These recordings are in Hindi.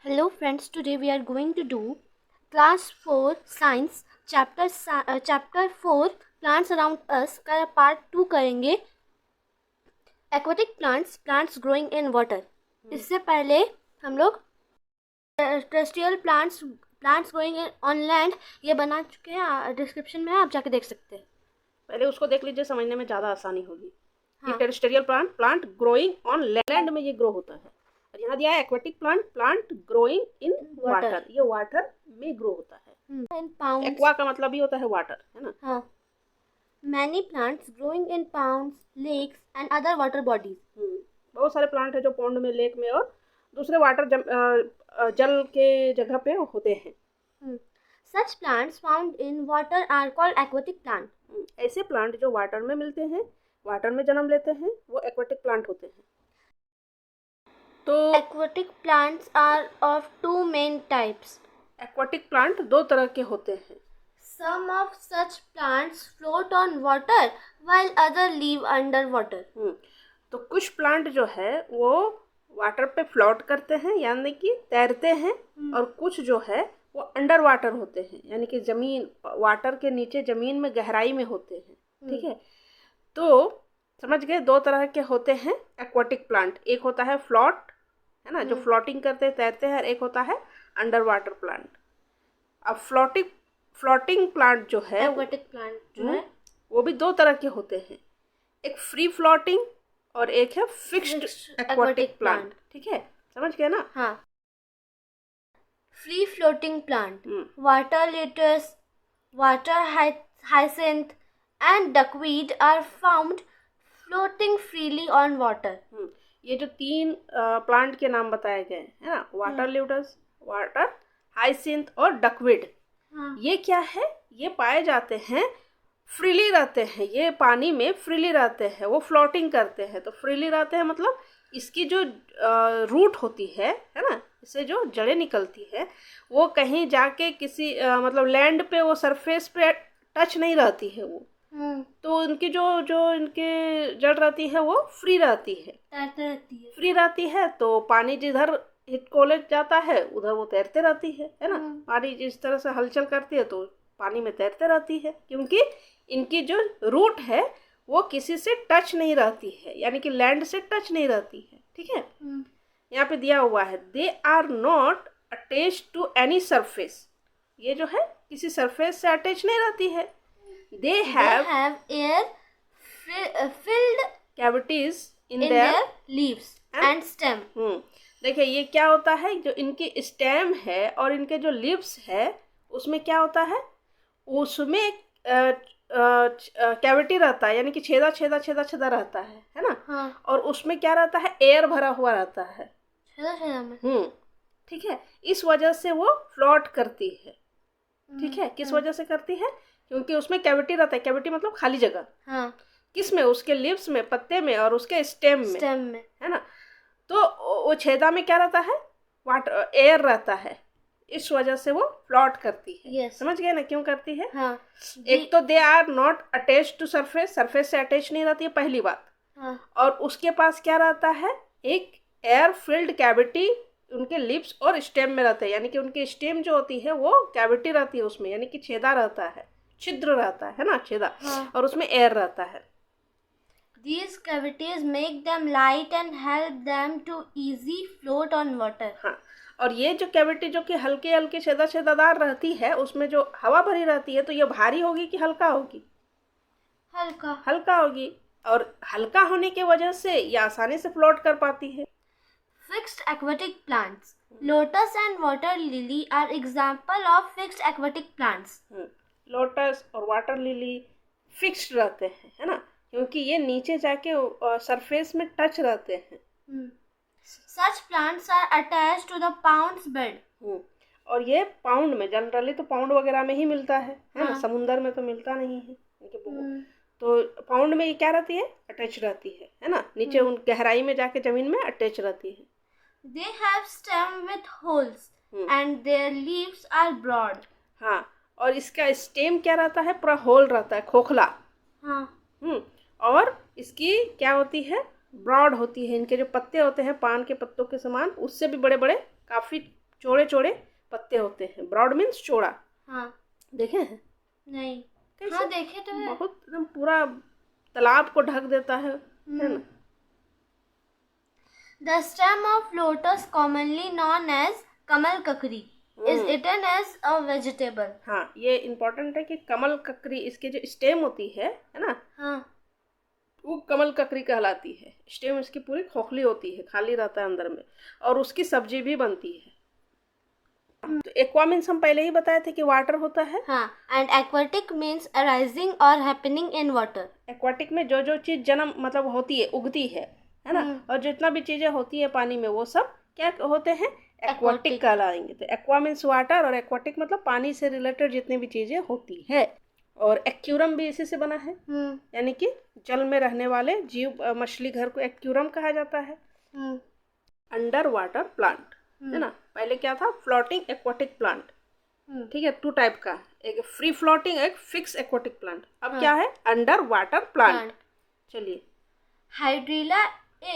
Hello friends, today we are going to do class 4 science chapter 4 plants around us का part 2 करेंगे aquatic plants growing in water। इससे पहले हम लोग terrestrial plants growing on land ये बना चुके हैं, डिस्क्रिप्शन में आप जाके देख सकते हैं। पहले उसको देख लीजिए, समझने में ज़्यादा आसानी होगी। हाँ। ये terrestrial plant growing on land में ये ग्रो होता है, और यहाँ दिया है aquatic plant growing in water, ये वाटर में ग्रो होता है। In ponds, एक्वा का मतलब ही होता है वाटर, है ना। हाँ। Many plants growing in ponds, lakes and other water bodies। बहुत सारे प्लांट है जो पॉन्ड में, लेक में और दूसरे वाटर जल के जगह पे होते हैं। Such plants found in water are called aquatic plant। ऐसे प्लांट जो वाटर में मिलते हैं, वाटर में जन्म लेते हैं, वो एक्वेटिक प्लांट होते हैं। तो Aquatic plants are of two main types। Aquatic plant दो तरह के होते हैं। Some of such plants float on water while other live under water। तो कुछ प्लांट जो है वो वाटर पे फ्लोट करते हैं, यानी कि तैरते हैं, और कुछ जो है वो अंडर वाटर होते हैं, यानी कि जमीन, वाटर के नीचे जमीन में गहराई में होते हैं। ठीक है, तो समझ गए, दो तरह के होते हैं एक्वेटिक प्लांट। एक होता है फ्लोट, है ना, जो फ्लोटिंग करते तैरते हैं, और एक होता है अंडर वाटर प्लांट। अब फ्लोटिंग प्लांट जो है, एक्वेटिक प्लांट जो है वो भी दो तरह के होते हैं, एक फ्री फ्लोटिंग और एक है फिक्स्ड एक्वेटिक प्लांट। ठीक है, समझ गए ना। हाँ। Free floating plant water lettuce, water hyacinth and duckweed are found floating freely on water। ये जो तीन प्लांट के नाम बताए गए हैं ना, वाटर ल्यूटस, वाटर हाइसिंथ और डकवीड, ये क्या है, ये पाए जाते हैं, फ्रीली रहते हैं, ये पानी में फ्रीली रहते हैं, वो फ्लोटिंग करते हैं। तो फ्रीली रहते हैं मतलब इसकी जो रूट होती है ना, इससे जो जड़ें निकलती है, वो कहीं जाके किसी मतलब लैंड पे, वो सरफेस पे टच नहीं रहती है वो। तो उनकी जो इनके जड़ रहती है वो फ्री रहती है, फ्री रहती है। तो पानी जिधर हिट कॉलेज जाता है उधर वो तैरते रहती है ना। पानी जिस तरह से हलचल करती है तो पानी में तैरते रहती है, क्योंकि इनकी जो रूट है वो किसी से टच नहीं रहती है, यानी कि लैंड से टच नहीं रहती है। ठीक है, यहाँ पे दिया हुआ है they are not attach to any surface, ये जो है किसी सरफेस से अटैच नहीं रहती है। They have air filled cavities in in their their leaves and stem। देखिए ये क्या होता है, जो इनकी स्टेम है और इनके जो लीव्स है उसमें क्या होता है, उसमें कैविटी रहता है, यानी कि छेदा छेदा छेदा छेदा रहता है ना। हाँ। और उसमें क्या रहता है, एयर भरा हुआ रहता है, छेदा छेदा में। ठीक है, इस वजह से वो फ्लोट करती है। ठीक है, किस वजह से करती है, क्योंकि उसमें कैविटी रहता है, कैविटी मतलब खाली जगह। हाँ। किस में, उसके लीव्स में, पत्ते में, और उसके स्टेम में, है ना। तो वो छेदा में क्या रहता है, वाटर, एयर रहता है, इस वजह से वो फ्लोट करती है। yes। समझ गए ना क्यों करती है। हाँ। एक तो they are not attach to surface, surface से अटैच नहीं रहती है, पहली बात। हाँ। और उसके पास क्या रहता है, एक एयर फिल्ड कैविटी उनके लिप्स और स्टेम में रहता है, यानी कि उनकी स्टेम जो होती है वो कैविटी रहती है उसमें, यानी कि छेदा रहता है, छिद्र रहता है ना, छेदा। हाँ। और उसमें एयर रहता है। These cavities make them light and help them to easy float on water। हाँ, और ये जो कैविटी जो कि हल्के हल्के छेदा छेदादार रहती है, उसमें जो हवा भरी रहती है, तो ये भारी होगी कि हल्का होगी, हल्का होगी, और हल्का होने की वजह से ये आसानी से फ्लोट कर पाती है। Fixed aquatic plants, lotus and water lily are example of fixed aquatic plants। Lotus और वाटर लिली फिक्स्ड रहते हैं, है ना, क्योंकि ये नीचे जाके सरफेस में टच रहते हैं। Such plants are attached to the pond's bed। और ये पाउंड में, जनरली तो पाउंड वगैरह में ही मिलता है ना, समुंदर में तो मिलता नहीं है। तो पाउंड में ये क्या रहती है, अटैच रहती है ना, नीचे उन गहराई में जाके जमीन में अटैच रहती है। They have stem with holes and their leaves are broad। हाँ, और इसका स्टेम क्या रहता है, पूरा होल रहता है, खोखला। हाँ। और इसकी क्या होती है, ब्रॉड होती है। इनके जो पत्ते होते हैं पान के पत्तों के समान, उससे भी बड़े बड़े, काफ़ी चौड़े चौड़े पत्ते होते हैं। ब्रॉड मीन्स चौड़ा। हाँ। देखे हैं? नहीं। कैसे? हाँ देखे तो है। बहुत एकदम पूरा तालाब को ढक देता है ना? The stem of lotus, commonly known as कमल ककड़ी, is eaten as a vegetable. हाँ, ये इम्पोर्टेंट है कि कमल ककड़ी, इसके जो स्टेम होती है ना, हाँ। वो कमल ककड़ी कहलाती है। स्टेम इसकी पूरी खोखली होती है, खाली रहता है अंदर में, और उसकी सब्जी भी बनती है। तो एक्वा मीन्स हम पहले ही बताए थे कि वाटर होता है। हाँ, एंड एक्वाटिक मीन्स अराइजिंग और हैपनिंग इन वाटर। एक्वाटिक में जो जो चीज जन्म मतलब होती है, उगती है ना, और जितना भी चीजें होती है पानी में, वो सब क्या होते हैं? एक्वाटिक कहलाएंगे। तो एक्वा मीन्स वाटर, और एक्वाटिक मतलब पानी से रिलेटेड जितनी भी चीजें होती है। और एक्यूरम भी इसी से बना है, यानी कि जल में रहने वाले जीव, मछली घर को एक्यूरम कहा जाता है। अंडर वाटर प्लांट है ना। पहले क्या था? Floating aquatic plant. ठीक है, 2 टाइप का, एक फ्री फ्लोटिंग, एक फिक्स एक्वाटिक प्लांट। अब क्या है? Under water plant. चलिए, hydrilla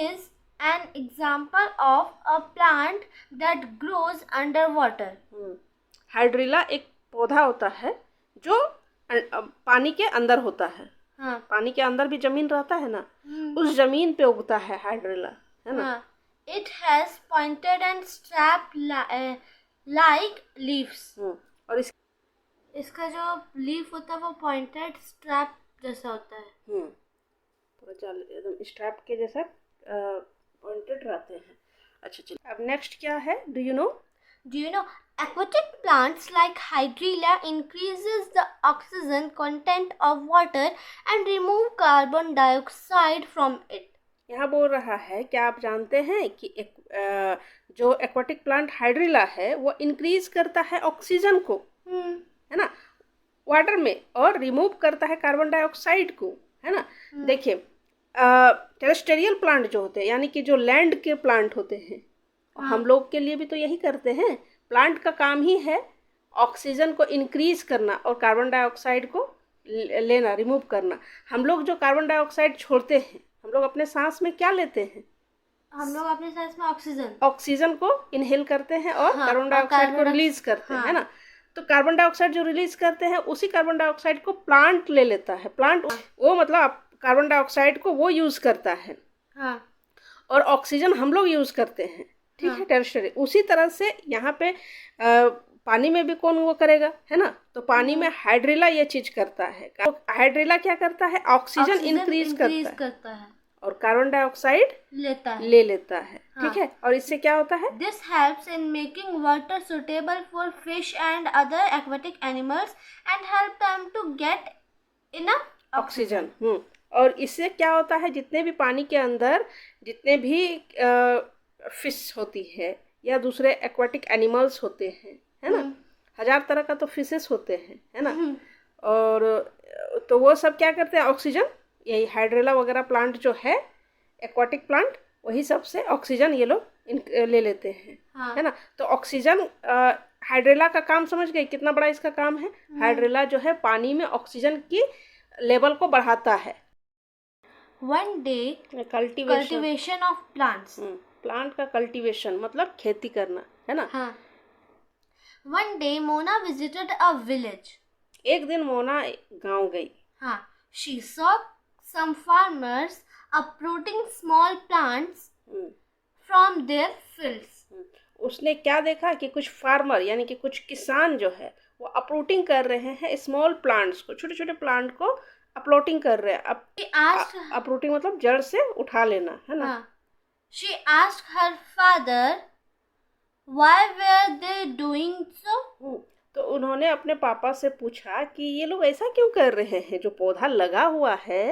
is an example of a plant that grows under water. Hydrilla एक पौधा होता है जो पानी के अंदर होता है। हाँ। पानी के अंदर भी जमीन रहता है ना, उस जमीन पे उगता है हाइड्रिला, है ना। हाँ। It has pointed and strap like leaves. और इसका जो लीफ होता है वो पॉइंटेड स्ट्रैप जैसा होता है। पूरा चल एकदम स्ट्रैप के जैसा पॉइंटेड रहते हैं। अच्छा चलिए, अब नेक्स्ट क्या है? Do you know aquatic plants like hydrilla increases the oxygen content of water and remove carbon dioxide from it. यहाँ बोल रहा है, क्या आप जानते हैं कि जो एक्वाटिक प्लांट हाइड्रिला है वो इंक्रीज करता है ऑक्सीजन को, है ना, वाटर में, और रिमूव करता है कार्बन डाइऑक्साइड को, है ना। देखिए, टेरेस्टेरियल प्लांट जो होते हैं, यानी कि जो लैंड के प्लांट होते हैं, हम लोग के लिए भी तो यही करते हैं। प्लांट का काम ही है ऑक्सीजन को इंक्रीज करना और कार्बन डाइऑक्साइड को लेना, रिमूव करना। हम लोग जो कार्बन डाइऑक्साइड छोड़ते हैं, हम लोग अपने सांस में क्या लेते हैं? हम लोग अपने सांस में ऑक्सीजन को इनहेल करते हैं और कार्बन डाइऑक्साइड को रिलीज करते हैं, है ना। तो कार्बन डाइऑक्साइड जो रिलीज करते हैं, उसी कार्बन डाइऑक्साइड को प्लांट ले लेता है। प्लांट वो मतलब कार्बन डाइऑक्साइड को वो यूज करता है। हाँ। और ऑक्सीजन हम लोग यूज करते हैं। ठीक है, टेरेस्ट्रियल। उसी तरह से यहाँ पे पानी में भी कौन वो करेगा, है ना। तो पानी में हाइड्रिला ये चीज करता है। तो हाइड्रिला क्या करता है? ऑक्सीजन इंक्रीज करता है और कार्बन डाइऑक्साइड ले लेता है। ठीक है, और इससे क्या होता है? This helps in making water suitable for fish and other aquatic animals and help them to get enough oxygen. और इससे क्या होता है? जितने भी पानी के अंदर जितने भी फिश होती है या दूसरे एक्वाटिक एनिमल्स होते हैं, है ना, 1000 तरह का तो फिशेस होते हैं, है ना। और तो वो सब क्या करते हैं? ऑक्सीजन, यही हाइड्रिला वगैरह प्लांट जो है, एक्वाटिक प्लांट, वही सबसे ऑक्सीजन ये लोग ले लेते हैं, है ना। तो ऑक्सीजन, हाइड्रिला का काम समझ गए कितना बड़ा इसका काम है? हाइड्रिला जो है पानी में ऑक्सीजन की लेवल को बढ़ाता है। One day cultivation of plants. Plant का कल्टीवेशन मतलब खेती करना, है ना। हाँ। One day Mona visited a village. एक दिन मोना गांव गई। हाँ। She saw some farmers uprooting small plants from their fields. उसने क्या देखा कि कुछ फार्मर यानी कि कुछ किसान जो है वो अपरूटिंग कर रहे हैं स्मॉल प्लांट्स को, छोटे छोटे प्लांट को अपलोटिंग कर रहे हैं। अपरूटिंग मतलब जड़ से उठा लेना, है ना। She asked her father why were they doing so. तो उन्होंने अपने पापा से पूछा कि ये लोग ऐसा क्यों कर रहे हैं, जो पौधा लगा हुआ है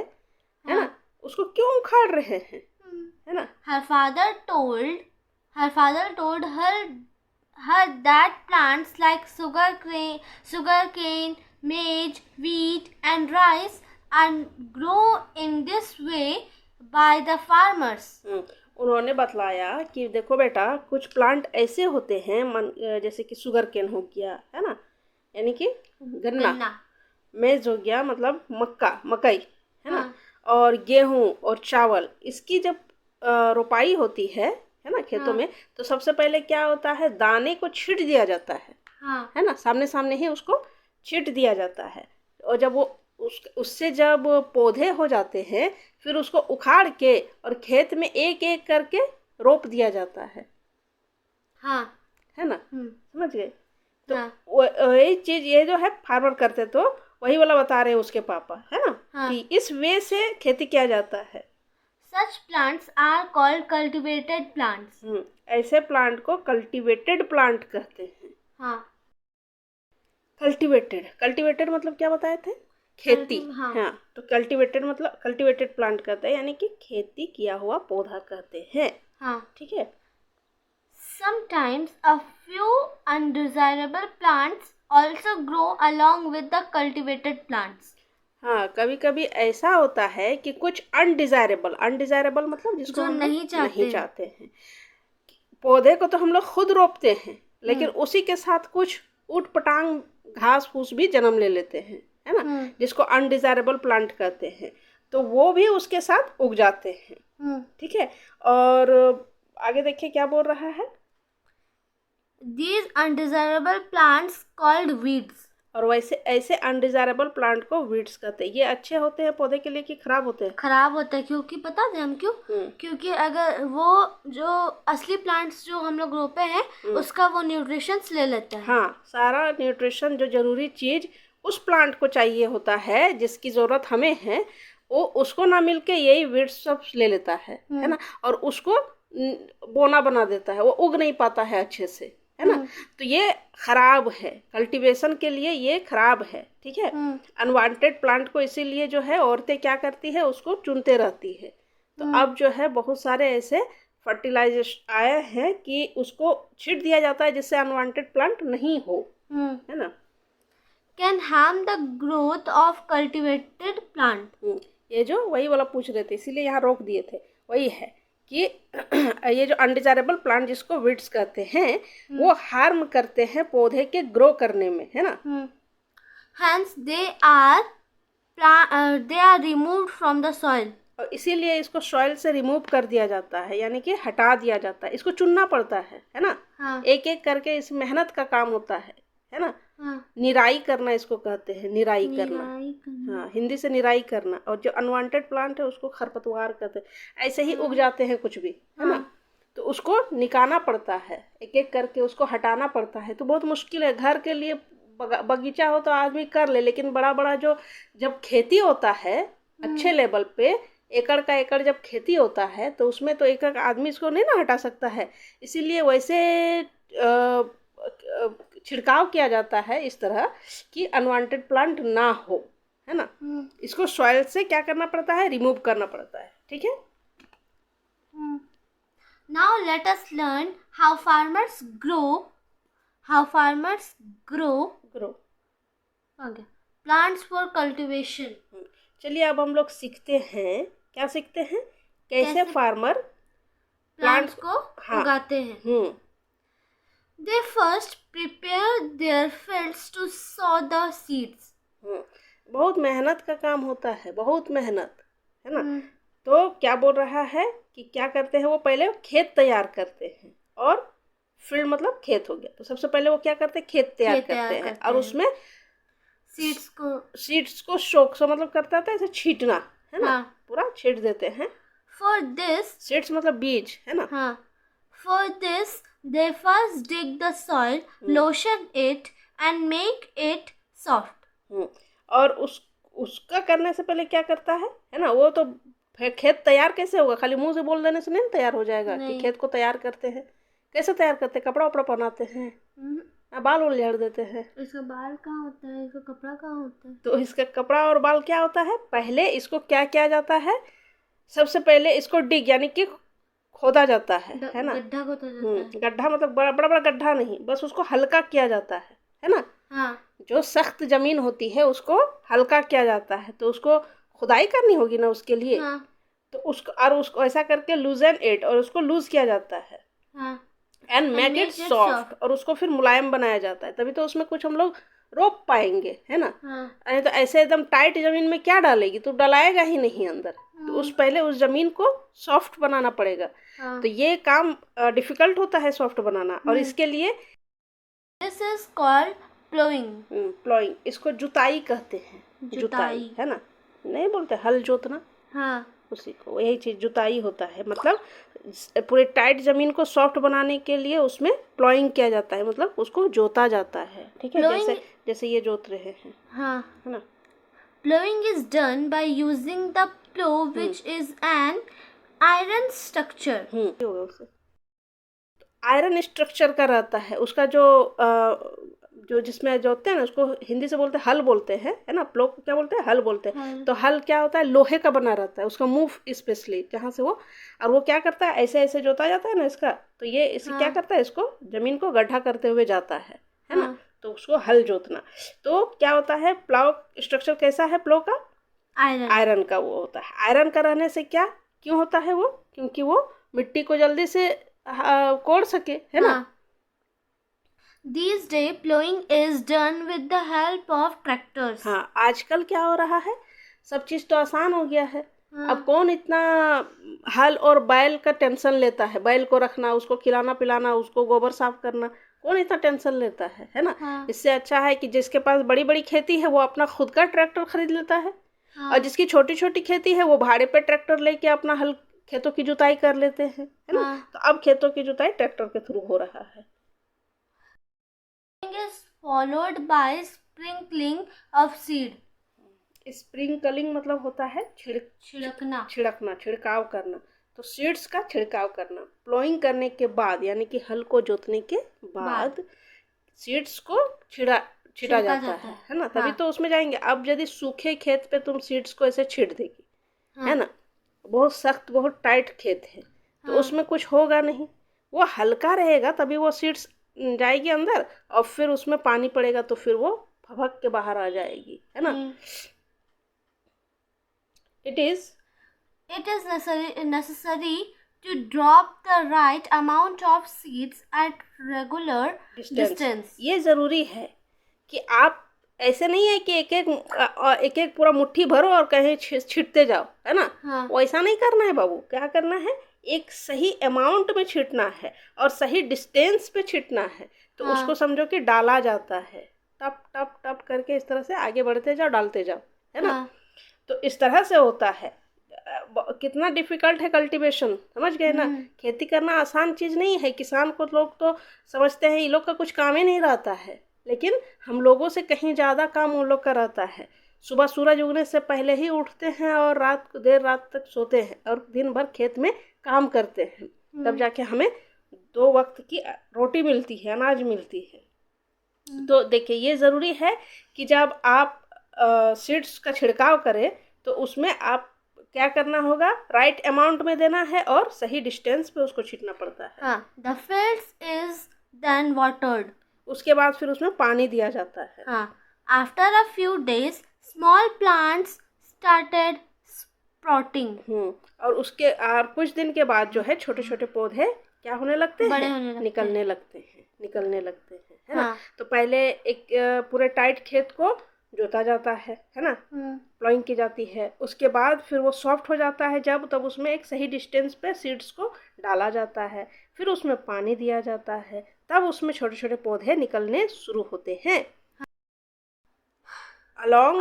ना, उसको क्यों उखाड़ रहे हैं, है ना। Her father told her that plants like sugarcane, maize, wheat and rice are grown in this way by the farmers. उन्होंने बतलाया कि देखो बेटा, कुछ प्लांट ऐसे होते हैं जैसे कि शुगर केन हो गया, है ना, यानी कि गन्ना, मेज हो गया मतलब मकई, है ना, और गेहूं और चावल, इसकी जब रोपाई होती है है ना, खेतों में, तो सबसे पहले क्या होता है, दाने को छींट दिया जाता है ना, सामने सामने ही उसको छींट दिया जाता है। और जब वो उससे जब पौधे हो जाते हैं, फिर उसको उखाड़ के और खेत में एक एक करके रोप दिया जाता है ना, समझ गए। तो वही चीज ये जो है फार्मर करते, तो वही वाला बता रहे हैं उसके पापा, है ना, कि इस वे से खेती किया जाता है। Such plants are called cultivated plants. ऐसे प्लांट को कल्टीवेटेड प्लांट कहते हैं। कल्टीवेटेड मतलब क्या बताए थे, खेती। हाँ, तो कल्टीवेटेड मतलब कल्टीवेटेड प्लांट कहते हैं, यानी कि खेती किया हुआ पौधा कहते हैं। ठीक है। Sometimes a few undesirable plants also grow along with the cultivated plants. हाँ, कभी कभी ऐसा होता है कि कुछ अनडिजायरेबल मतलब जिसको हम नहीं चाहते हैं, पौधे को तो हम लोग खुद रोपते हैं, लेकिन उसी के साथ कुछ उटपटांग घास फूस भी जन्म ले लेते हैं, है ना, जिसको अनडिजायरेबल प्लांट कहते हैं, तो वो भी उसके साथ उग जाते हैं। ठीक है। और आगे देखिए क्या बोल रहा है, These undesirable plants called weeds. और वैसे ऐसे अनडिजायरेबल प्लांट को वीड्स कहते हैं। ये अच्छे होते हैं पौधे के लिए कि खराब होते हैं? खराब होते हैं, क्योंकि पता है हम क्यों? क्योंकि अगर वो जो असली प्लांट्स जो हम लोग रोपे हैं उसका वो न्यूट्रिशंस ले लेते हैं। हाँ, सारा न्यूट्रिशन जो जरूरी चीज उस प्लांट को चाहिए होता है, जिसकी जरूरत हमें है, वो उसको ना मिलके यही वीड्स सब ले लेता है ना, और उसको बोना बना देता है, वो उग नहीं पाता है अच्छे से, है ना। तो ये खराब है, कल्टीवेशन के लिए ये खराब है। ठीक है। अनवांटेड प्लांट को इसीलिए जो है औरतें क्या करती है, उसको चुनते रहती है। तो अब जो है बहुत सारे ऐसे फर्टिलाइजेशन आए हैं कि उसको छींट दिया जाता है जिससे अनवांटेड प्लांट नहीं हो, है ना। Can harm the growth of cultivated plant. ये जो वही वाला पूछ रहे थे, इसीलिए यहाँ रोक दिए थे, वही है कि ये जो अनडिजायरेबल प्लांट जिसको वीड्स कहते हैं वो हार्म करते हैं पौधे के ग्रो करने में, है ना। Hence they are removed from the soil. और इसीलिए इसको सॉइल से रिमूव कर दिया जाता है, यानी कि हटा दिया जाता है, इसको चुनना पड़ता है ना। एक एक करके इस मेहनत का काम होता है ना। निराई करना इसको कहते हैं, निराई करना। हाँ, हिंदी से निराई करना। और जो अनवांटेड प्लांट है उसको खरपतवार कहते हैं। ऐसे ही उग जाते हैं कुछ भी, है ना, तो उसको निकालना पड़ता है, एक एक करके उसको हटाना पड़ता है। तो बहुत मुश्किल है। घर के लिए बगीचा हो तो आदमी कर ले, लेकिन बड़ा बड़ा जो जब खेती होता है अच्छे लेवल पे, एकड़ का एकड़ जब खेती होता है, तो उसमें तो एक आदमी इसको नहीं ना हटा सकता है। इसीलिए वैसे छिड़काव किया जाता है इस तरह कि अनवांटेड प्लांट ना हो, है ना। इसको सॉइल से क्या करना पड़ता है, रिमूव करना पड़ता है। ठीक है। Now let us learn how farmers grow plants for cultivation. चलिए अब हम लोग सीखते हैं, क्या सीखते हैं, कैसे फार्मर प्लांट्स को उगाते हैं। They first prepare their fields to sow the seeds. बहुत मेहनत का काम होता है, बहुत मेहनत, है ना। तो क्या बोल रहा है कि क्या करते हैं, वो पहले खेत तैयार करते हैं, और फील्ड मतलब खेत हो गया, तो सबसे पहले वो क्या करते हैं, खेत तैयार करते हैं, और उसमें सीड्स को शोक मतलब करता था, ऐसे छींटना, है ना, पूरा छींट देते हैं। For this, सीड्स मतलब बीज, है ना। For this they first dig the soil, lotion it and make it soft. और उसका करने से पहले क्या करता है ना, वो तो खेत तैयार कैसे होगा, खाली मुंह से बोल देने से नहीं तैयार हो जाएगा। कि खेत को तैयार करते हैं, कैसे तैयार करते हैं, कपड़ा उपड़ा पहनाते हैं, बाल उल झाड़ देते हैं। इसका बाल कहाँ होता है, इसका कपड़ा कहाँ होता है? तो इसका कपड़ा और बाल क्या होता है, पहले इसको क्या किया जाता है, सबसे पहले इसको डिग यानी कि खोदा जाता है ना। गड्ढा खोदा जाता है। गड्ढा मतलब बड़ा बड़ा गड्ढा नहीं, बस उसको हल्का किया जाता है ना। जो सख्त जमीन होती है उसको हल्का किया जाता है, तो उसको खुदाई करनी होगी ना उसके लिए। तो उसको ऐसा करके लूजन इट, और उसको लूज किया जाता है, एंड मेक इट सॉफ्ट, और उसको फिर मुलायम बनाया जाता है। तभी तो उसमें कुछ हम लोग रोप पाएंगे, है ना। हाँ। नहीं तो ऐसे एकदम टाइट जमीन में क्या डालेगी, तो डलाएगा ही नहीं अंदर। तो उस पहले उस जमीन को सॉफ्ट बनाना पड़ेगा। हाँ। तो ये काम डिफिकल्ट होता है सॉफ्ट बनाना, और इसके लिए this is called ploughing. Ploughing, इसको जुताई कहते हैं। जुताई। है ना, नहीं बोलते हल जोतना, हाँ। उसी को यही चीज जुताई होता है। मतलब पूरे टाइट जमीन को सॉफ्ट बनाने के लिए उसमें प्लॉइंग किया जाता है, मतलब उसको जोता जाता है। ठीक है, Plowing- जैसे जैसे ये जोत रहे हैं, हाँ। है ना। Plowing is done by using the plow, which is an iron structure. होगा उससे आयरन स्ट्रक्चर का रहता है। उसका जो जो जिसमें जोतते हैं ना, उसको हिंदी से बोलते हैं हल बोलते हैं, है ना। प्लो को क्या बोलते हैं, हल बोलते हैं। तो हल क्या होता है, लोहे का बना रहता है, उसका मुंह स्पेशली जहाँ से वो, और वो क्या करता है, ऐसे ऐसे जोता जाता है ना इसका, तो ये इसे क्या करता है, इसको जमीन को गड्ढा करते हुए जाता है ना। तो उसको हल जोतना। तो क्या होता है, प्लाव स्ट्रक्चर कैसा है प्लो का, आयरन का वो होता है। आयरन का रहने से क्या क्यों होता है वो, क्योंकि वो मिट्टी को जल्दी से कोड़ सके, है ना। These days plowing is done with the help of tractors. हाँ, आजकल क्या हो रहा है, सब चीज तो आसान हो गया है। अब कौन इतना हल और बैल का टेंशन लेता है, बैल को रखना, उसको खिलाना पिलाना, उसको गोबर साफ करना, कौन इतना टेंशन लेता है ना। इससे अच्छा है कि जिसके पास बड़ी बड़ी खेती है वो अपना खुद का ट्रैक्टर खरीद लेता है, और जिसकी छोटी छोटी खेती है वो भाड़े पे ट्रैक्टर लेके अपना हल खेतों की जुताई कर लेते हैं, है ना। तो अब खेतों की जुताई ट्रैक्टर के थ्रू हो रहा है। is followed by sprinkling of seed. Sprinkling मतलब होता है छिड़कना, छिड़काव करना। तो सीड्स का छिड़काव करना प्लोइंग करने के बाद, यानी कि हल को जोतने के बाद सीड्स को छिटा जाता है ना, तभी तो उसमें जाएंगे। अब यदि सूखे खेत पे तुम सीड्स को ऐसे छिट देगी, है ना, बहुत सख्त बहुत टाइट खेत है, तो उसमें कुछ होगा नहीं, वो हल्का रहेगा, तभी वो सीड्स जाएगी अंदर, और फिर उसमें पानी पड़ेगा तो फिर वो फभक के बाहर आ जाएगी, है ना। It is necessary to drop the right amount of seeds at regular distance. ये जरूरी है कि आप ऐसे नहीं है कि एक एक पूरा मुट्ठी भरो और कहीं छिटते जाओ, है ना। वैसा नहीं करना है बाबू। क्या करना है, एक सही अमाउंट में छिटना है और सही डिस्टेंस पे छिटना है। तो उसको समझो कि डाला जाता है, टप टप टप करके इस तरह से आगे बढ़ते जाओ, डालते जाओ, है ना। तो इस तरह से होता है। कितना डिफिकल्ट है कल्टीवेशन, समझ गए ना। खेती करना आसान चीज नहीं है। किसान को लोग तो समझते हैं ये लोग का कुछ काम ही नहीं रहता है, लेकिन हम लोगों से कहीं ज्यादा काम उन लोग का रहता है। सुबह सूरज उगने से पहले ही उठते हैं और देर रात तक सोते हैं और दिन भर खेत में काम करते हैं, तब जाके हमें 2 वक्त की रोटी मिलती है, अनाज मिलती है। तो देखिए, ये जरूरी है कि जब आप सीड्स का छिड़काव करें तो उसमें आप क्या करना होगा, राइट अमाउंट में देना है और सही डिस्टेंस पे उसको छींटना पड़ता है। The fields is then watered. उसके बाद फिर उसमें पानी दिया जाता है। After a few days, small plants started sprouting. और उसके कुछ दिन के बाद जो है छोटे छोटे पौधे क्या होने लगते हैं, निकलने लगते हैं, है ना। तो पहले एक पूरे टाइट खेत को जोता जाता है ना, प्लॉइंग की जाती है। उसके बाद फिर वो सॉफ्ट हो जाता है तब उसमें एक सही डिस्टेंस पे सीड्स को डाला जाता है, फिर उसमें पानी दिया जाता है, तब उसमें छोटे छोटे पौधे निकलने शुरू होते हैं। Along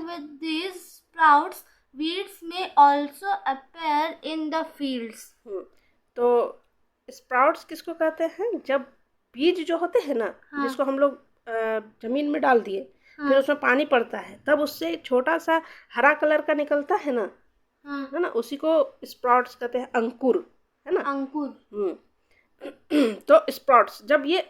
with these sprouts, weeds may also appear in the fields. तो स्प्राउट्स किसको कहते हैं, जब बीज जो होते हैं ना, जिसको हम लोग जमीन में डाल दिए, फिर उसमें पानी पड़ता है, तब उससे छोटा सा हरा कलर का निकलता है ना, है ना, उसी को स्प्राउट्स कहते हैं, अंकुर, है ना, अंकुर। तो स्प्राउट्स जब ये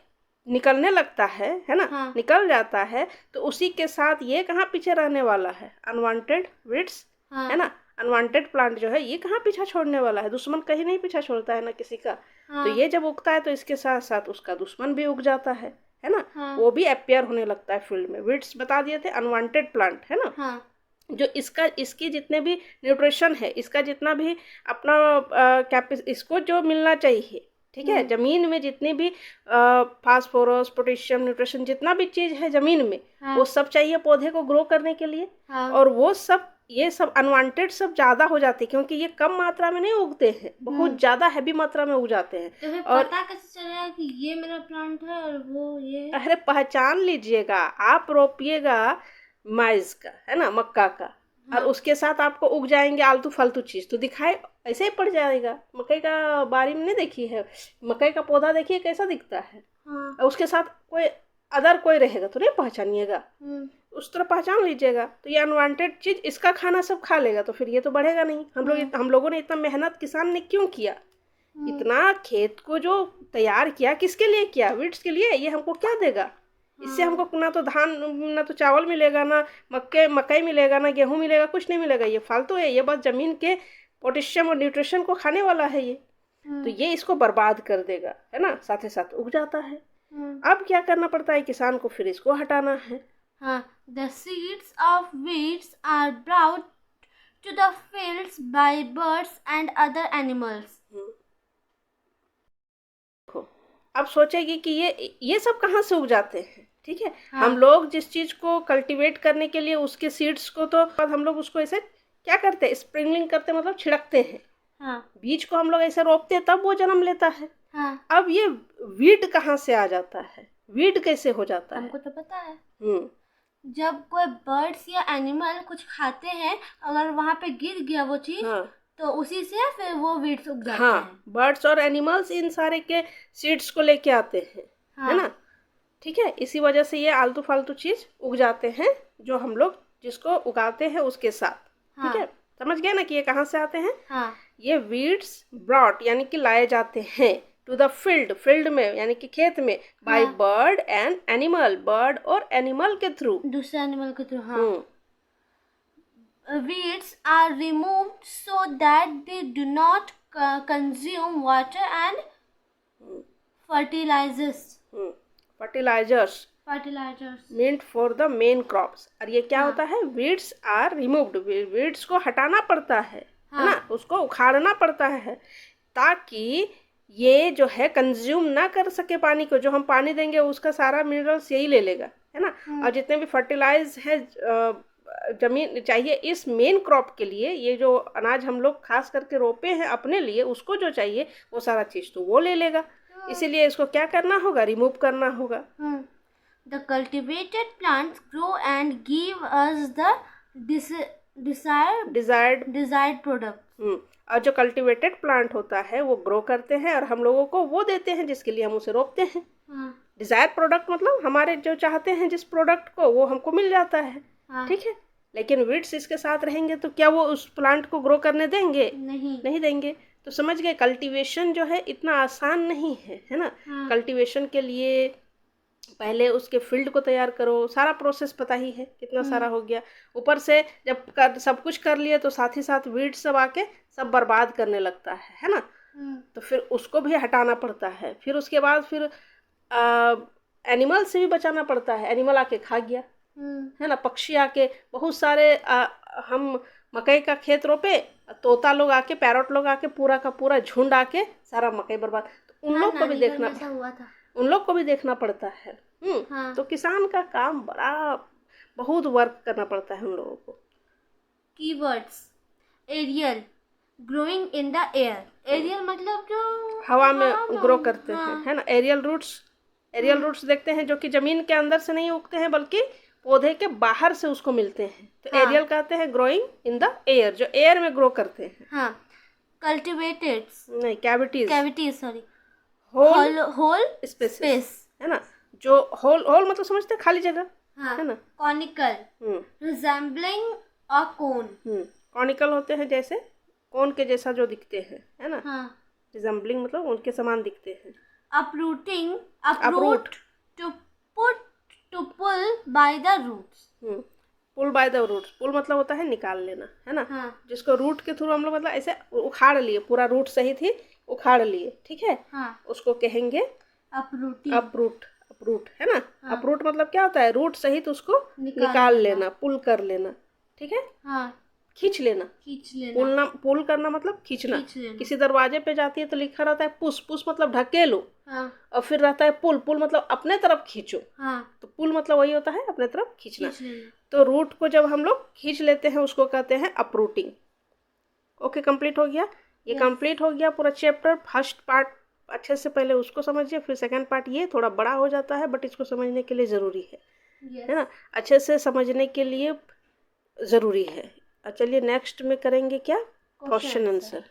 निकलने लगता है ना, निकल जाता है, तो उसी के साथ ये कहाँ पीछे रहने वाला है, अनवांटेड वीड्स, है ना। अनवांटेड प्लांट जो है ये कहाँ पीछा छोड़ने वाला है, दुश्मन कहीं नहीं पीछा छोड़ता है ना किसी का। तो ये जब उगता है तो इसके साथ साथ उसका दुश्मन भी उग जाता है ना। वो भी अपियर होने लगता है फील्ड में। वीड्स बता दिए थे, अनवांटेड प्लांट, है ना। जो इसकी जितने भी न्यूट्रिशन है, इसका जितना भी अपना इसको जो मिलना चाहिए, ठीक है। जमीन में जितनी भी फास्फोरस, पोटेशियम, न्यूट्रिशन, जितना भी चीज है जमीन में, वो सब चाहिए पौधे को ग्रो करने के लिए। और वो सब, ये सब अनवांटेड सब ज्यादा हो जाते हैं, क्योंकि ये कम मात्रा में नहीं उगते हैं, बहुत ज्यादा हैवी मात्रा में उग जाते हैं। तो फिर पता कैसे चलेगा कि ये मेरा प्लांट है और वो ये? अरे पहचान लीजिएगा, आप रोपिएगा माइज का, है ना, मक्का का, और उसके साथ आपको उग जाएंगे आलतू फालतू चीज, तो दिखाई ऐसे ही पड़ जाएगा। मकई का बारी में नहीं देखी है, मकई का पौधा देखिए कैसा दिखता है। और उसके साथ कोई अदर कोई रहेगा तो नहीं पहचानिएगा, उस तरह पहचान लीजिएगा। तो ये अनवांटेड चीज इसका खाना सब खा लेगा, तो फिर ये तो बढ़ेगा नहीं। हम लोगों ने इतना मेहनत किसान ने क्यों किया, इतना खेत को जो तैयार किया, किसके लिए किया? वीड्स के लिए। ये हमको क्या देगा? इससे हमको ना तो धान, ना तो चावल मिलेगा, ना मकई मिलेगा, ना गेहूं मिलेगा, कुछ नहीं मिलेगा। ये फालतू है, ये बस जमीन के पोटेशियम और न्यूट्रिशन को खाने वाला है ये। तो ये इसको बर्बाद कर देगा, है ना, साथ ही साथ उग जाता है। अब क्या करना पड़ता है किसान को? फिर इसको हटाना है। हाँ, the seeds of weeds are brought to the fields by birds and other animals. अब सोचेगी कि ये सब कहाँ से उग जाते हैं, ठीक है। हम लोग जिस चीज को कल्टीवेट करने के लिए उसके सीड्स को, तो हम लोग उसको ऐसे क्या करते हैं, स्प्रिंकलिंग करते, मतलब छिड़कते हैं। बीज को हम लोग ऐसे रोपते हैं, तब वो जन्म लेता है। अब ये वीड कहाँ से आ जाता है? वीड कैसे हो जाता है? हमको तो पता है। जब कोई बर्ड्स या एनिमल कुछ खाते हैं, अगर वहाँ पे गिर गया वो चीज, तो उसी से फिर वो वीड्स उग जाते हैं। बर्ड्स और एनिमल्स इन सारे के सीड्स को लेके आते हैं, है ना, ठीक है। इसी वजह से ये आलतू फालतू चीज उग जाते हैं, जो हम लोग जिसको उगाते हैं उसके साथ, ठीक है। समझ गए ना कि ये कहाँ से आते हैं? ये वीड्स ब्रॉट यानी कि लाए जाते हैं टू द फील्ड में यानी कि खेत में, by bird and animal, bird और एनिमल के थ्रू, दूसरे एनिमल के through. Weeds are removed so that they do not consume water and fertilizers meant for the main crops। और ये क्या होता है? weeds are removed, weeds को हटाना पड़ता है ना, उसको उखाड़ना पड़ता है, ताकि ये जो है कंज्यूम ना कर सके पानी को। जो हम पानी देंगे उसका सारा मिनरल्स यही ले लेगा, है ना। और जितने भी फर्टिलाइज है जमीन चाहिए इस मेन क्रॉप के लिए, ये जो अनाज हम लोग खास करके रोपे हैं अपने लिए, उसको जो चाहिए वो सारा चीज तो वो ले लेगा। इसीलिए इसको क्या करना होगा? रिमूव करना होगा। The cultivated plants grow and give us the desired product। और जो कल्टीवेटेड प्लांट होता है वो ग्रो करते हैं और हम लोगों को वो देते हैं जिसके लिए हम उसे रोपते हैं। डिजायर प्रोडक्ट मतलब हमारे जो चाहते हैं जिस प्रोडक्ट को, वो हमको मिल जाता है, ठीक है। लेकिन वीड्स इसके साथ रहेंगे तो क्या वो उस प्लांट को ग्रो करने देंगे? नहीं देंगे। तो समझ गए, कल्टीवेशन जो है इतना आसान नहीं है ना। कल्टीवेशन के लिए पहले उसके फील्ड को तैयार करो, सारा प्रोसेस पता ही है कितना सारा हो गया। ऊपर से जब सब कुछ कर लिए तो साथ ही साथ वीड सब आके सब बर्बाद करने लगता है ना। तो फिर उसको भी हटाना पड़ता है। फिर उसके बाद फिर एनिमल से भी बचाना पड़ता है। एनिमल आके खा गया, है ना, पक्षी आके, बहुत सारे हम मकई का खेत रोपे, तोता लोग आके, पैरोट लोग आके, पूरा का पूरा झुंड आके सारा मकई बर्बाद। तो उन लोग को भी देखना पड़ता है। तो किसान का काम बहुत वर्क करना पड़ता है उन लोगों को। Keywords: aerial, growing in the air. Aerial मतलब जो हवा में ग्रो करते हैं, है ना। एरियल रूट्स देखते हैं जो कि जमीन के अंदर से नहीं उगते हैं बल्कि पौधे के बाहर से उसको मिलते हैं। तो एरियल कहते हैं ग्रोइंग इन द एयर, जो एयर में ग्रो करते हैं। कल्टीवेटेड नहीं, कैविटीज सॉरी, होल स्पेस, है ना। जो होल मतलब समझते हैं खाली जगह, है ना। कॉनिकल, रिजेंबलिंग अ कोन। कॉनिकल होते हैं जैसे कोन के जैसा जो दिखते हैं, है ना। रिजेंबलिंग मतलब उनके समान दिखते हैं। uproot to pull by the roots। Pull by the roots, pull मतलब होता है निकाल लेना, है ना। जिसको रूट के थ्रू हम लोग मतलब ऐसे उखाड़ लिए, पूरा रूट सहित ही उखाड़ लिए, ठीक है। उसको कहेंगे अपरूट, है ना। अपरूट मतलब क्या होता है? रूट सहित उसको निकाल लेना, पुल कर लेना, ठीक है। खींच लेना। पुल करना मतलब खींचना। किसी दरवाजे पे जाती है तो लिखा रहता है पुश, पुश मतलब ढकेलो। हाँ। और फिर रहता है पुल, पुल मतलब अपने तरफ खींचो। हाँ। तो पुल मतलब वही होता है अपने तरफ खींचना। तो रूट को जब हम लोग खींच लेते हैं उसको कहते हैं अपरूटिंग। ओके, कंप्लीट हो गया। ये कंप्लीट हो गया पूरा चैप्टर। फर्स्ट पार्ट अच्छे से पहले उसको समझिए, फिर सेकंड पार्ट ये थोड़ा बड़ा हो जाता है बट इसको समझने के लिए ज़रूरी है ना, अच्छे से समझने के लिए ज़रूरी है। चलिए नेक्स्ट में करेंगे क्या, क्वेश्चन आंसर।